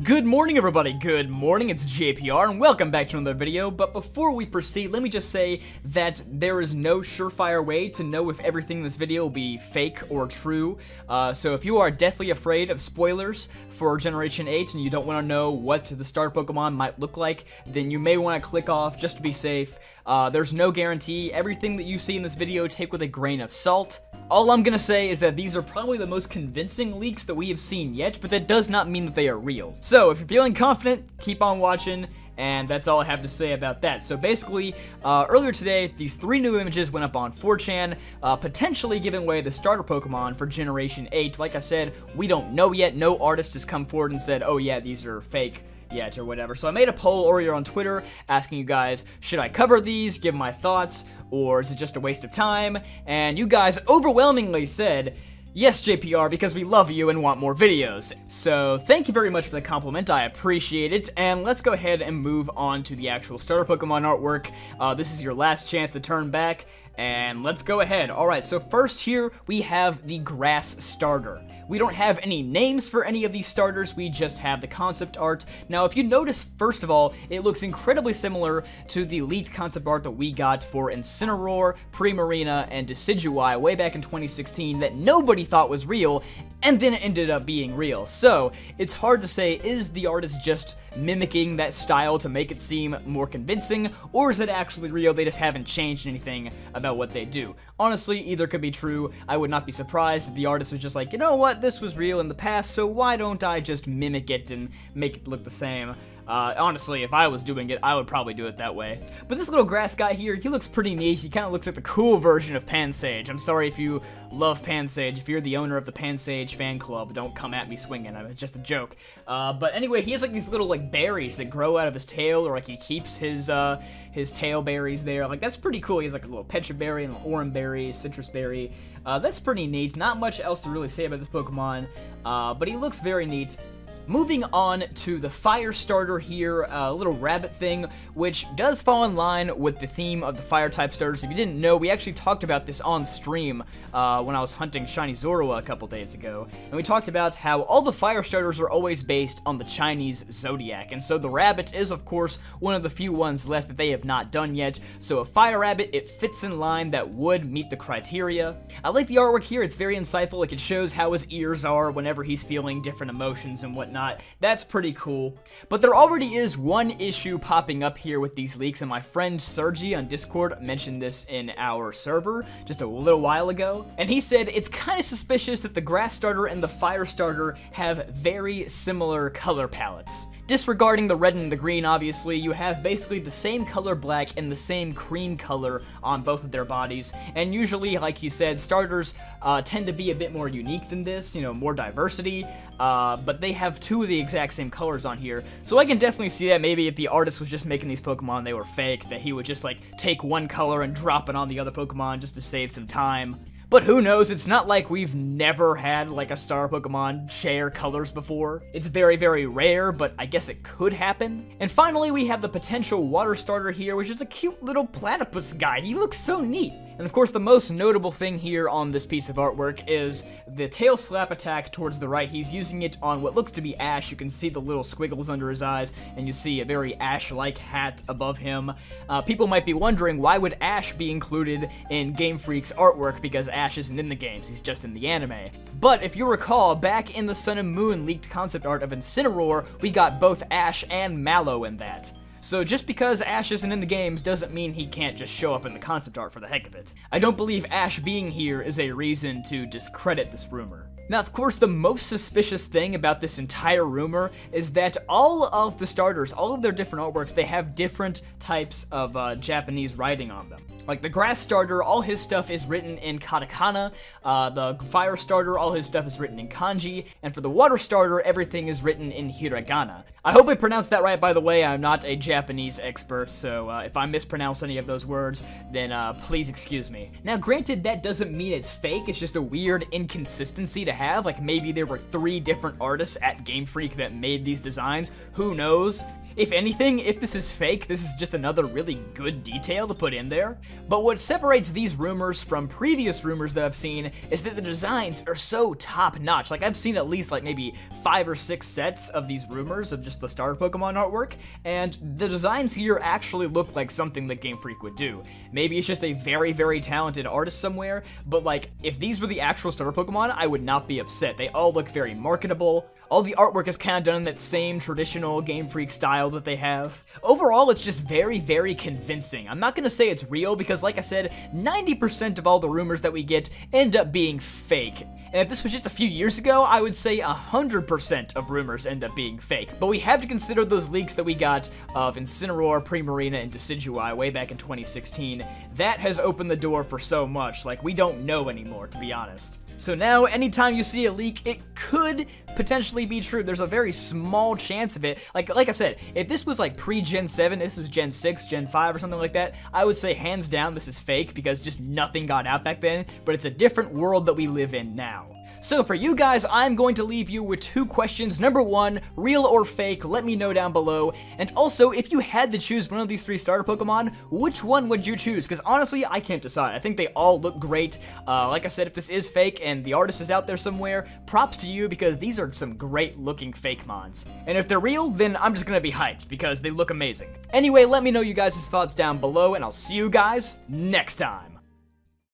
Good morning, everybody. Good morning. It's JPR, and welcome back to another video. But before we proceed, let me just say that there is no surefire way to know if everything in this video will be fake or true. So if you are deathly afraid of spoilers for Generation 8 and you don't want to know what the starter Pokemon might look like, then you may want to click off just to be safe. There's no guarantee. Everything that you see in this video, take with a grain of salt. All I'm gonna say is that these are probably the most convincing leaks that we have seen yet, but that does not mean that they are real. So, if you're feeling confident, keep on watching, and that's all I have to say about that. So basically, earlier today, these 3 new images went up on 4chan, potentially giving away the starter Pokemon for Generation 8. Like I said, we don't know yet. No artist has come forward and said, oh yeah, these are fake yet or whatever. So I made a poll earlier on Twitter asking you guys, should I cover these, give my thoughts, or is it just a waste of time? And you guys overwhelmingly said, yes, JPR, because we love you and want more videos. So thank you very much for the compliment, I appreciate it, and let's go ahead and move on to the actual starter Pokemon artwork. This is your last chance to turn back, and let's go ahead. Alright, so first here we have the Grass Starter. We don't have any names for any of these starters, we just have the concept art. Now, if you notice, first of all, it looks incredibly similar to the leaked concept art that we got for Incineroar, Primarina, and Decidueye way back in 2016 that nobody thought was real, and then it ended up being real. So, it's hard to say, is the artist just mimicking that style to make it seem more convincing, or is it actually real, they just haven't changed anything about what they do? Honestly, either could be true. I would not be surprised if the artist was just like, you know what, this was real in the past, so why don't I just mimic it and make it look the same? Honestly, if I was doing it, I would probably do it that way. But this little grass guy here, he looks pretty neat. He kind of looks like the cool version of Pansage. I'm sorry if you love Pansage. If you're the owner of the Pansage fan club, don't come at me swinging. It's just a joke. But anyway, he has like these little like berries that grow out of his tail, or like he keeps his tail berries there. Like, that's pretty cool. He has like a little Petra berry and an Oran berry, citrus berry. That's pretty neat. Not much else to really say about this Pokemon, but he looks very neat. Moving on to the fire starter here, a little rabbit thing, which does fall in line with the theme of the fire type starters. If you didn't know, we actually talked about this on stream when I was hunting Shiny Zorua a couple days ago, and we talked about how all the fire starters are always based on the Chinese zodiac, and so the rabbit is, of course, one of the few ones left that they have not done yet. So a fire rabbit, it fits in line, that would meet the criteria. I like the artwork here. It's very insightful. Like, it shows how his ears are whenever he's feeling different emotions and whatnot. That's pretty cool. But there already is one issue popping up here with these leaks, and my friend Sergi on Discord mentioned this in our server just a little while ago, and he said it's kind of suspicious that the grass starter and the fire starter have very similar color palettes. Disregarding the red and the green, obviously, you have basically the same color black and the same cream color on both of their bodies, and usually, like he said, starters tend to be a bit more unique than this, you know, more diversity, but they have 2 of the exact same colors on here, so I can definitely see that maybe if the artist was just making these Pokemon, they were fake, that he would just, like, take one color and drop it on the other Pokemon just to save some time. But who knows, it's not like we've never had, like, a star Pokemon share colors before. It's very, very rare, but I guess it could happen. And finally, we have the potential water starter here, which is a cute little platypus guy. He looks so neat. And of course, the most notable thing here on this piece of artwork is the tail slap attack towards the right. He's using it on what looks to be Ash. You can see the little squiggles under his eyes, and you see a very Ash-like hat above him. People might be wondering, why would Ash be included in Game Freak's artwork? Because Ash isn't in the games, he's just in the anime. But if you recall, back in the Sun and Moon leaked concept art of Incineroar, we got both Ash and Mallow in that. So just because Ash isn't in the games doesn't mean he can't just show up in the concept art for the heck of it. I don't believe Ash being here is a reason to discredit this rumor. Now, of course, the most suspicious thing about this entire rumor is that all of the starters, all of their different artworks, they have different types of Japanese writing on them. Like the grass starter, all his stuff is written in katakana, the fire starter, all his stuff is written in kanji, and for the water starter, everything is written in hiragana. I hope I pronounced that right, by the way. I'm not a Japanese expert, so if I mispronounce any of those words, then please excuse me. Now, granted, that doesn't mean it's fake, it's just a weird inconsistency to have. Like, maybe there were 3 different artists at Game Freak that made these designs, who knows? If anything, if this is fake, this is just another really good detail to put in there. But what separates these rumors from previous rumors that I've seen is that the designs are so top-notch. Like, I've seen at least like maybe 5 or 6 sets of these rumors of just the starter Pokemon artwork, and the designs here actually look like something that Game Freak would do. Maybe it's just a very, very talented artist somewhere, but like, if these were the actual starter Pokemon, I would not be upset. They all look very marketable. All the artwork is kind of done in that same traditional Game Freak style that they have. Overall, it's just very, very convincing. I'm not going to say it's real because, like I said, 90% of all the rumors that we get end up being fake. And if this was just a few years ago, I would say 100% of rumors end up being fake. But we have to consider those leaks that we got of Incineroar, Primarina, and Decidueye way back in 2016. That has opened the door for so much, like, we don't know anymore, to be honest. So now, anytime you see a leak, it could potentially be true. There's a very small chance of it. Like I said, if this was like pre-Gen 7, this was Gen 6, Gen 5, or something like that, I would say hands down this is fake because just nothing got out back then, but it's a different world that we live in now. So for you guys, I'm going to leave you with 2 questions. Number 1, real or fake? Let me know down below. And also, if you had to choose one of these 3 starter Pokemon, which one would you choose? Because honestly, I can't decide. I think they all look great. Like I said, if this is fake and the artist is out there somewhere, props to you because these are some great looking fake mons. And if they're real, then I'm just gonna be hyped because they look amazing. Anyway, let me know you guys' thoughts down below, and I'll see you guys next time.